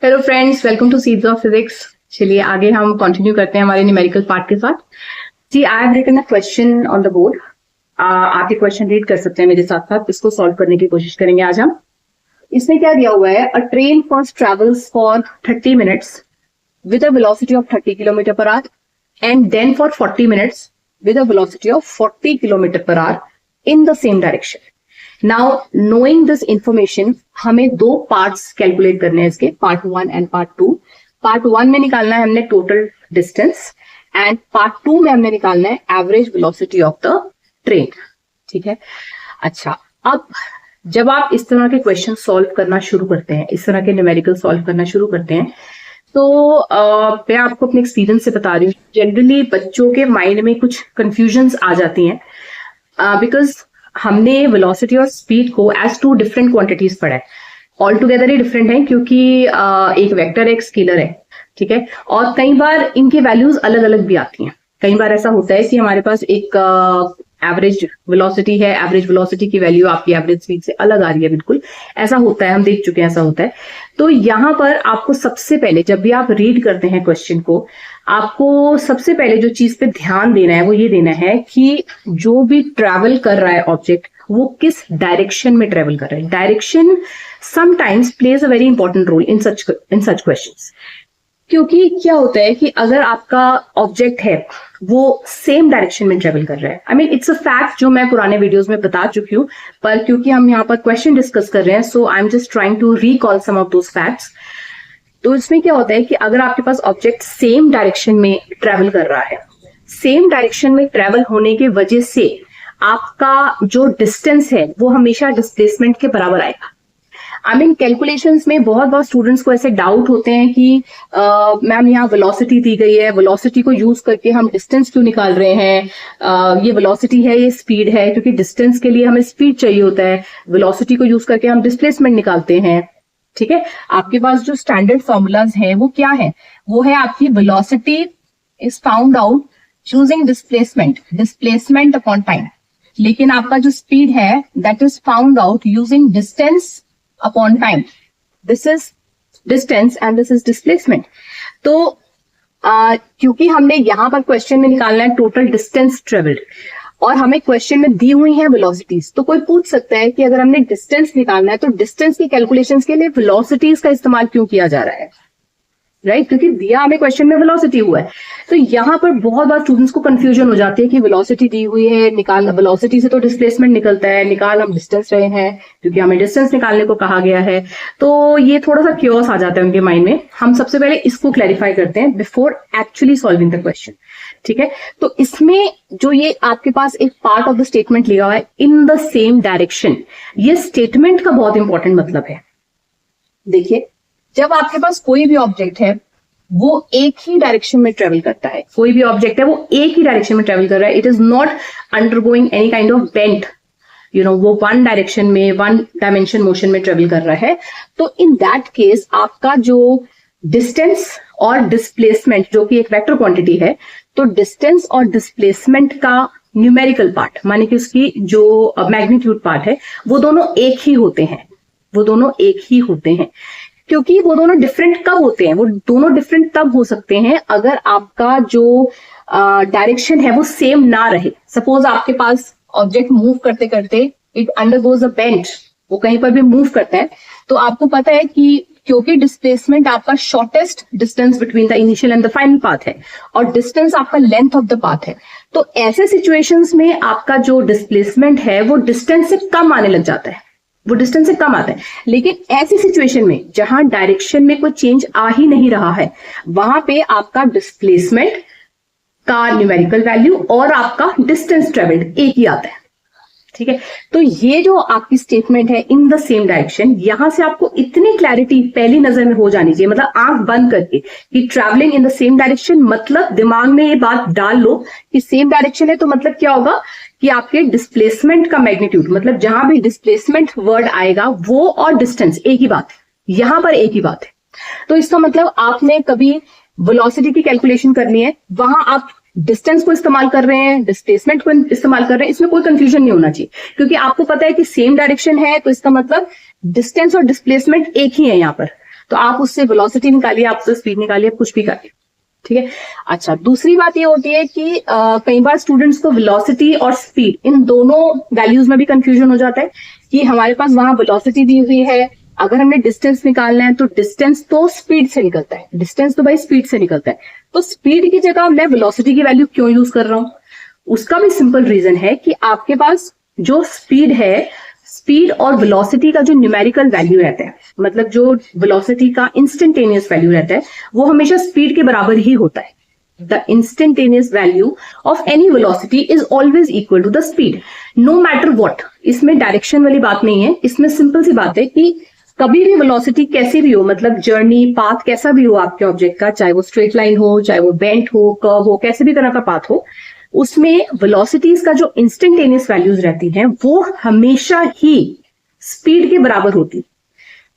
Hello friends, welcome to seeds of physics. चलिए आगे हम कंटिन्यू करते हैं हमारे न्यूमेरिकल पार्ट के साथ। जी, I have written a question on the board. आप ये क्वेश्चन रीड कर सकते हैं मेरे साथ साथ, इसको सॉल्व करने की कोशिश करेंगे आज हम। इसमें क्या दिया हुआ है, a train first travels for 30 minutes with a velocity of 30 kilometre per hour and then for 40 minutes with a velocity of 40 kilometre per hour in the same direction. Now knowing this information, हमें दो parts calculate करने हैं इसके, part 1 and part 2। Part 1 में निकालना है हमने total distance and part 2 में हमने निकालना है average velocity of the train. ठीक है। अच्छा, अब जब आप इस तरह के क्वेश्चन सॉल्व करना शुरू करते हैं, इस तरह के न्यूमेरिकल सॉल्व करना शुरू करते हैं, तो मैं आपको अपने एक्सपीरियंस से बता रही हूँ, जनरली बच्चों के माइंड में कुछ कंफ्यूजन्स आ जाती हैं बिकॉज हमने वेलोसिटी और स्पीड को एज टू डिफरेंट क्वांटिटीज पढ़ा है। ऑल टुगेदर ही डिफरेंट है क्योंकि एक वेक्टर है, एक स्केलर है। ठीक है। और कई बार इनकी वैल्यूज अलग अलग भी आती हैं। कई बार ऐसा होता है कि हमारे पास एक एवरेज वेलोसिटी है, एवरेज वेलोसिटी की वैल्यू आपकी एवरेज स्पीड से अलग आ रही है, बिल्कुल ऐसा होता है, हम देख चुके हैं ऐसा होता है। तो यहाँ पर आपको सबसे पहले, जब भी आप रीड करते हैं क्वेश्चन को, आपको सबसे पहले जो चीज पे ध्यान देना है वो ये देना है कि जो भी ट्रैवल कर रहा है ऑब्जेक्ट, वो किस डायरेक्शन में ट्रेवल कर रहा है। Direction sometimes plays a very important role in such questions. क्योंकि क्या होता है कि अगर आपका ऑब्जेक्ट है वो सेम डायरेक्शन में ट्रेवल कर रहा है, I mean it's a fact जो मैं पुराने वीडियोस में बता चुकी हूँ, पर क्योंकि हम यहाँ पर क्वेश्चन डिस्कस कर रहे हैं, so I am just trying to recall some of those facts. तो इसमें क्या होता है कि अगर आपके पास ऑब्जेक्ट सेम डायरेक्शन में ट्रेवल कर रहा है, सेम डायरेक्शन में ट्रेवल होने की वजह से आपका जो डिस्टेंस है वो हमेशा डिस्प्लेसमेंट के बराबर आएगा। आई मीन कैलकुलेशंस में बहुत स्टूडेंट्स को ऐसे डाउट होते हैं कि मैम यहाँ वेलोसिटी दी गई है, वेलोसिटी को यूज करके हम डिस्टेंस क्यों निकाल रहे हैं, ये वेलोसिटी है, ये स्पीड है, क्योंकि डिस्टेंस के लिए हमें स्पीड चाहिए होता है, वेलोसिटी को यूज करके हम डिस्प्लेसमेंट निकालते हैं। ठीक है। आपके पास जो स्टैंडर्ड फॉर्मूलाज हैं वो क्या है, वो है आपकी velocity is found out using displacement upon time. लेकिन आपका जो स्पीड है that is found out using distance upon time. This is distance and this is displacement. तो क्योंकि हमने यहां पर क्वेश्चन में निकालना है टोटल डिस्टेंस ट्रेवल्ड और हमें क्वेश्चन में दी हुई है वेलोसिटीज, तो कोई पूछ सकता है कि अगर हमने डिस्टेंस निकालना है तो डिस्टेंस की कैलकुलेशंस के लिए वेलोसिटीज का इस्तेमाल क्यों किया जा रहा है, राइट? क्योंकि दिया हमें क्वेश्चन में वेलोसिटी हुआ है। तो यहाँ पर बहुत बार स्टूडेंट्स को कंफ्यूजन हो जाती है कि वेलोसिटी दी हुई है, निकाल, वेलोसिटी से तो डिस्प्लेसमेंट निकलता है, निकाल हम डिस्टेंस रहे हैं क्योंकि हमें डिस्टेंस निकालने को कहा गया है। तो ये थोड़ा सा क्योस आ जाता है उनके माइंड में। हम सबसे पहले इसको क्लैरिफाई करते हैं before actually solving the question. ठीक है। तो इसमें जो ये आपके पास एक पार्ट ऑफ द स्टेटमेंट लिया हुआ है, इन द सेम डायरेक्शन, ये स्टेटमेंट का बहुत इंपॉर्टेंट मतलब है। देखिए, जब आपके पास कोई भी ऑब्जेक्ट है वो एक ही डायरेक्शन में ट्रेवल करता है, कोई भी ऑब्जेक्ट है वो एक ही डायरेक्शन में ट्रेवल कर रहा है, it is not undergoing any kind of bent, वो वन डायरेक्शन में, वन डायमेंशन मोशन में ट्रेवल कर रहा है। तो इन दैट केस आपका जो डिस्टेंस और डिस्प्लेसमेंट, जो कि एक वेक्टर क्वांटिटी है, तो डिस्टेंस और डिस्प्लेसमेंट का न्यूमेरिकल पार्ट, माने कि उसकी जो मैग्नीट्यूड पार्ट है, वो दोनों एक ही होते हैं। वो दोनों एक ही होते हैं क्योंकि वो दोनों डिफरेंट कब होते हैं, वो दोनों डिफरेंट तब हो सकते हैं अगर आपका जो डायरेक्शन है वो सेम ना रहे। सपोज आपके पास ऑब्जेक्ट मूव करते करते इट अंडरगोज अ बेंड, वो कहीं पर भी मूव करता है, तो आपको पता है कि क्योंकि डिस्प्लेसमेंट आपका shortest distance between the initial and the final path है और डिस्टेंस आपका लेंथ ऑफ द पाथ है, तो ऐसे सिचुएशंस में आपका जो डिस्प्लेसमेंट है वो डिस्टेंस से कम आने लग जाता है, वो डिस्टेंस से कम आता है। लेकिन ऐसी सिचुएशन में जहां डायरेक्शन में कोई चेंज आ ही नहीं रहा है, वहां पे आपका डिस्प्लेसमेंट का न्यूमेरिकल वैल्यू और आपका डिस्टेंस ट्रेवल्ड एक ही आता है। ठीक है। तो ये जो आपकी स्टेटमेंट है इन द सेम डायरेक्शन, यहां से आपको इतनी क्लैरिटी पहली नजर में हो जानी चाहिए, मतलब आंख बंद करके, कि travelling in the same direction मतलब दिमाग में ये बात डाल लो कि सेम डायरेक्शन है तो मतलब क्या होगा कि आपके डिस्प्लेसमेंट का मैग्नीट्यूड, मतलब जहां भी डिस्प्लेसमेंट वर्ड आएगा वो और डिस्टेंस एक ही बात है, यहां पर एक ही बात है। तो इसका मतलब आपने कभी वेलोसिटी की कैलकुलेशन करनी है, वहां आप डिस्टेंस को इस्तेमाल कर रहे हैं, डिस्प्लेसमेंट को इस्तेमाल कर रहे हैं, इसमें कोई कंफ्यूजन नहीं होना चाहिए, क्योंकि आपको पता है कि सेम डायरेक्शन है तो इसका मतलब डिस्टेंस और डिस्प्लेसमेंट एक ही है यहाँ पर। तो आप उससे वेलोसिटी निकालिए, आप उससे स्पीड निकालिए, आप कुछ भी करिए, ठीक है। अच्छा, दूसरी बात ये होती है कि कई बार स्टूडेंट्स को वेलोसिटी और स्पीड इन दोनों वैल्यूज में भी कंफ्यूजन हो जाता है कि हमारे पास वहां वेलोसिटी दी हुई है, अगर हमने डिस्टेंस निकालना है तो डिस्टेंस तो स्पीड से निकलता है, डिस्टेंस तो भाई स्पीड से निकलता है, तो स्पीड की जगह मैं वेलोसिटी की वैल्यू क्यों यूज कर रहा हूं? उसका भी सिंपल रीजन है कि आपके पास जो स्पीड है, स्पीड और वेलोसिटी का जो न्यूमेरिकल वैल्यू रहता है, मतलब जो वेलोसिटी का इंस्टेंटेनियस वैल्यू रहता है, वो हमेशा स्पीड के बराबर ही होता है। The instantaneous value of any velocity is always equal to the speed, no matter what. इसमें डायरेक्शन वाली बात नहीं है, इसमें सिंपल सी बात है कि कभी भी वेलोसिटी कैसी भी हो, मतलब जर्नी पाथ कैसा भी हो आपके ऑब्जेक्ट का, चाहे वो स्ट्रेट लाइन हो, चाहे वो बेंट हो, कर्व हो, कैसे भी तरह का पाथ हो, उसमें वेलोसिटीज का जो इंस्टेंटेनियस वैल्यूज रहती हैं वो हमेशा ही स्पीड के बराबर होती।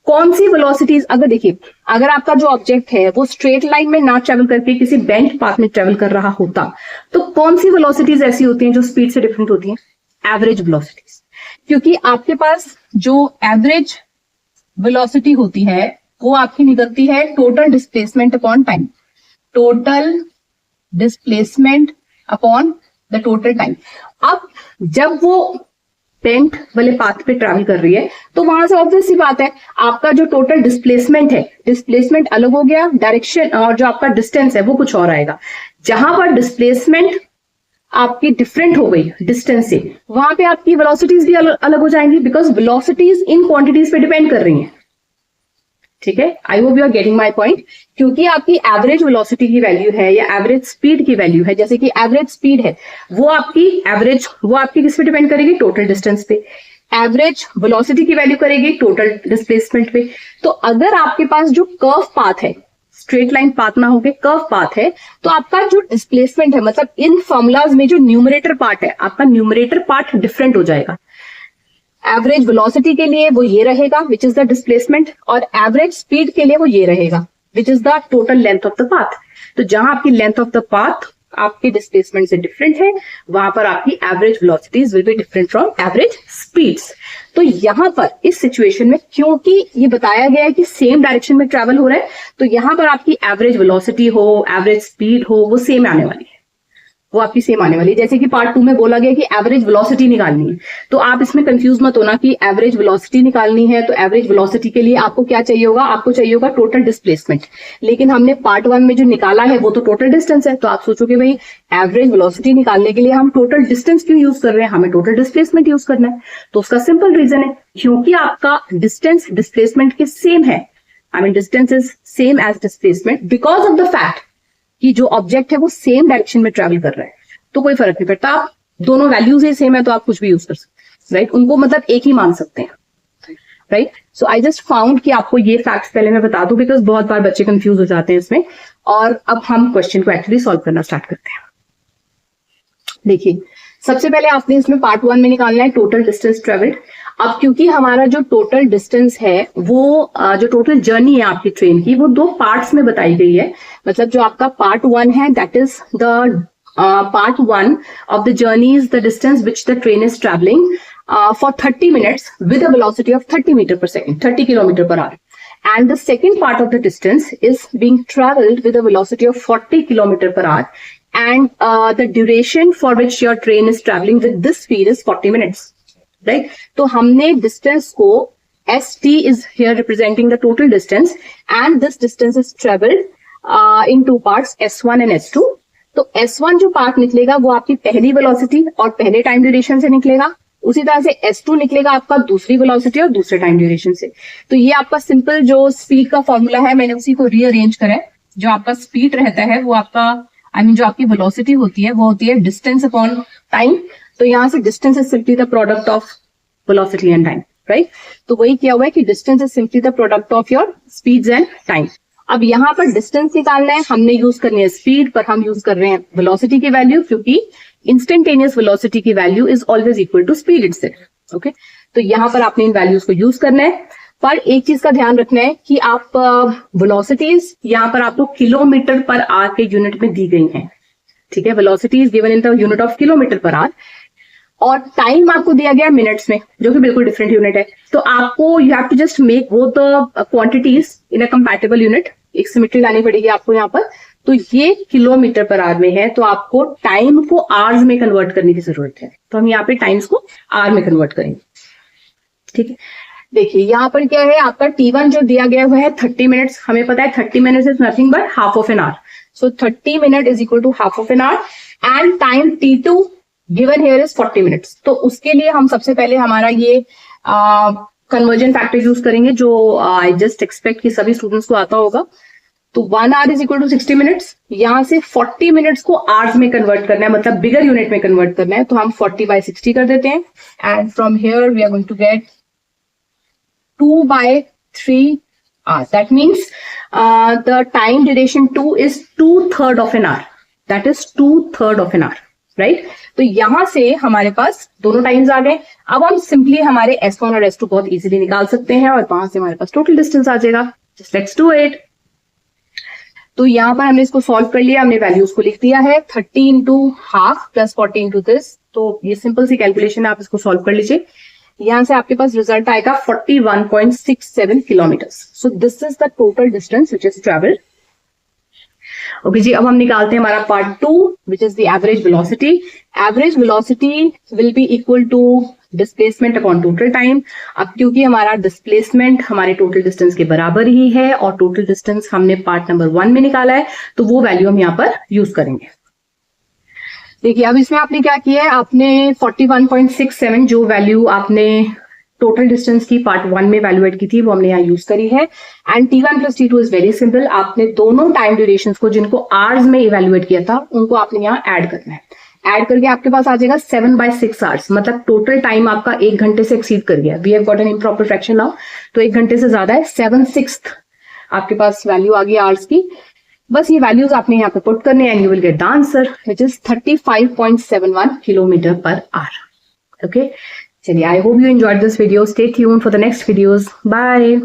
कौन सी वेलोसिटीज, अगर देखिए, अगर आपका जो ऑब्जेक्ट है वो स्ट्रेट लाइन में ना ट्रेवल करके किसी बेंट पाथ में ट्रेवल कर रहा होता, तो कौन सी वेलोसिटीज ऐसी होती हैं जो स्पीड से डिफरेंट होती हैं? Average velocities. क्योंकि आपके पास जो एवरेज वेलोसिटी होती है वो आपकी निकलती है total displacement upon time, total displacement upon the total time. अब जब वो बेंट वाले पाथ पे ट्रैवल कर रही है तो वहां से ऑब्वियस सी बात है आपका जो टोटल डिस्प्लेसमेंट है, डिस्प्लेसमेंट अलग हो गया, डायरेक्शन और जो आपका डिस्टेंस है वो कुछ और आएगा। जहां पर डिस्प्लेसमेंट आपकी डिफरेंट हो गई डिस्टेंस से, वहां पे आपकी वेलोसिटीज भी अलग हो जाएंगी, बिकॉज वेलोसिटीज इन क्वांटिटीज पे डिपेंड कर रही हैं, ठीक है। I hope you are getting my point. क्योंकि आपकी एवरेज वेलोसिटी की वैल्यू है या एवरेज स्पीड की वैल्यू है, जैसे कि एवरेज स्पीड है वो आपकी किस पे डिपेंड करेगी? टोटल डिस्टेंस पे। एवरेज वेलोसिटी की वैल्यू करेगी टोटल डिस्प्लेसमेंट पे। तो अगर आपके पास जो कर्व पाथ है, स्ट्रेट लाइन पाथ ना होके कर्व पाथ है, तो आपका जो डिस्प्लेसमेंट है, मतलब इन फॉर्मूलाज में जो न्यूमरेटर पार्ट है, आपका न्यूमरेटर पार्ट डिफरेंट हो जाएगा। एवरेज वेलोसिटी के लिए वो ये रहेगा विच इज द डिस्प्लेसमेंट, और एवरेज स्पीड के लिए वो ये रहेगा विच is the total length of the path. तो जहां आपकी लेंथ ऑफ द पाथ आपके डिस्प्लेसमेंट से डिफरेंट है, वहां पर आपकी average velocities will be different from average speeds. तो यहां पर इस सिचुएशन में, क्योंकि ये बताया गया है कि सेम डायरेक्शन में ट्रैवल हो रहा है, तो यहां पर आपकी एवरेज वेलोसिटी हो, एवरेज स्पीड हो, वो सेम आने वाली है, वो आपकी सेम आने वाली है। जैसे कि पार्ट 2 में बोला गया कि एवरेज वेलोसिटी निकालनी है, तो आप इसमें कंफ्यूज मत होना कि एवरेज वेलोसिटी निकालनी है तो एवरेज वेलोसिटी के लिए आपको क्या चाहिए होगा? आपको चाहिए होगा टोटल डिस्प्लेसमेंट। लेकिन हमने पार्ट 1 में जो निकाला है वो तो टोटल डिस्टेंस है, तो आप सोचोगे भाई एवरेज वेलोसिटी निकालने के लिए हम टोटल डिस्टेंस क्यों यूज कर रहे हैं, हमें टोटल डिस्प्लेसमेंट यूज करना है। तो उसका सिंपल रीजन है, क्योंकि आपका डिस्टेंस डिस्प्लेसमेंट के सेम है, I mean distance is same as displacement, because of the fact कि जो ऑब्जेक्ट है वो सेम डायरेक्शन में ट्रैवल कर रहा है, तो कोई फर्क नहीं पड़ता। आप दोनों वैल्यूज ही सेम है तो आप कुछ भी यूज कर सकते हैं, राइट। उनको मतलब एक ही मान सकते हैं, right. So I just found कि आपको ये फैक्ट्स पहले मैं बता दूं, बिकॉज बहुत बार बच्चे कंफ्यूज हो जाते हैं इसमें। और अब हम क्वेश्चन को एक्चुअली सॉल्व करना स्टार्ट करते हैं। देखिए, सबसे पहले आपने इसमें पार्ट 1 में निकालना है टोटल डिस्टेंस ट्रेवल्ड। अब क्योंकि हमारा जो टोटल डिस्टेंस है वो जो टोटल जर्नी है आपकी ट्रेन की, वो 2 पार्ट्स में बताई गई है। मतलब जो आपका पार्ट 1 है that is the part 1 of the journey is the distance which the train is traveling for 30 minutes with a velocity of 30 meter per second, 30 kilometer per hour. And the second part of the distance is being traveled with a velocity of 40 kilometer per hour. And the duration for which your train is traveling with this speed is 40 minutes, right? तो हमने distance को ST is here representing the total distance, and this distance is traveled in 2 parts, S1 and S2. तो S1 जो part निकलेगा वो आपकी पहली velocity और पहले टाइम ड्यूरेशन से निकलेगा, उसी तरह से S2 निकलेगा आपका दूसरी वेलोसिटी और दूसरे टाइम ड्यूरेशन से। तो ये आपका सिंपल जो स्पीड का फॉर्मूला है, मैंने उसी को रीअरेंज करा है। जो आपका स्पीड रहता है वो आपका जो आपकी वेलोसिटी होती है वो होती है डिस्टेंस अपॉन टाइम। तो यहाँ से distance is simply the product of velocity and time, right. तो वही किया हुआ है कि distance is simply the product of your speeds and time. अब यहाँ पर डिस्टेंस निकालना है, हमने यूज करनी है स्पीड, पर हम यूज कर रहे हैं वेलोसिटी की वैल्यू, क्योंकि इंस्टेंटेनियस वेलोसिटी की value is always equal to speed itself, okay. तो यहाँ पर आपने इन वैल्यूज को यूज करना है। पर एक चीज का ध्यान रखना है कि आप वेलोसिटीज यहाँ पर आपको किलोमीटर पर आवर के यूनिट में दी गई हैं, ठीक है। Velocity is given in the unit of kilometre per our. और टाइम आपको दिया गया मिनट्स में, जो कि बिल्कुल डिफरेंट यूनिट है। तो आपको you have to just make both the quantities in a compatible unit, एक सिमेट्री लानी पड़ेगी आपको यहाँ पर। तो ये किलोमीटर पर आवर में है, तो आपको टाइम को आवर्स में कन्वर्ट करने की जरूरत है। तो हम यहाँ पे टाइम्स को आवर में कन्वर्ट करेंगे, ठीक है। देखिए यहाँ पर क्या है, आपका T1 जो दिया गया हुआ है 30 मिनट्स, हमें पता है 30 minutes is nothing but half of an hour. So 30 minute is equal to half of an hour and time T2 given here is 40 minutes. तो उसके लिए हम सबसे पहले हमारा ये कन्वर्जन फैक्टर यूज करेंगे, जो आई जस्ट एक्सपेक्ट कि सभी स्टूडेंट्स को आता होगा। तो 1 hour is equal to 60 minutes, यहां से 40 मिनट्स को आवर्स में कन्वर्ट करना है, मतलब बिगर यूनिट में कन्वर्ट करना है। तो हम 40/60 कर देते हैं and from here we are going to get 2/3 hours. That means the time duration 2 is 2/3 of an hour. That is 2/3 of an hour, right? तो यहां से हमारे पास दोनों टाइम्स आ गए। अब हम सिंपली हमारे S1 और S2 बहुत इजीली निकाल सकते हैं और वहां से हमारे पास टोटल डिस्टेंस आ जाएगा। Just let's do it. तो यहाँ पर हमने इसको सॉल्व कर लिया, हमने वैल्यूज को लिख दिया है 30 into half plus 40 into this. तो ये सिंपल सी कैलकुलेशन है, आप इसको सॉल्व कर लीजिए। यहां से आपके पास रिजल्ट आएगा 41.67 kilometres. So this is the total distance which is travelled. Okay जी, अब हम निकालते हैं हमारा part 2 which is the average velocity. Average velocity will be equal to displacement upon total time. अब क्योंकि हमारा डिस्प्लेसमेंट हमारे टोटल डिस्टेंस के बराबर ही है और टोटल डिस्टेंस हमने पार्ट नंबर 1 में निकाला है, तो वो वैल्यू हम यहाँ पर यूज करेंगे। देखिए अब इसमें आपने क्या किया है, आपने 41.67 जो वैल्यू आपने टोटल डिस्टेंस की पार्ट 1 में वैल्यू एड की थी वो हमने यहाँ यूज करी है। And T1 plus T2 is very simple, आपने दोनों टाइम ड्यूरेशन को जिनको आवर्स में इवेल्युएट किया था उनको आपने यहाँ ऐड करना है। ऐड करके आपके पास आ जाएगा 7/6 आवर्स, मतलब टोटल टाइम आपका 1 घंटे से एक्सीड कर गया। We have got an improper fraction now, तो 1 घंटे से ज्यादा है। 7/6 आपके पास वैल्यू आ गई आवर्स की। बस ये वैल्यूज आपने यहाँ पे पुट करने and you will get the answer which is 35.71 kilometre per hour. Okay, चलिए, I hope you enjoyed this video. Stay tuned for the next videos. Bye.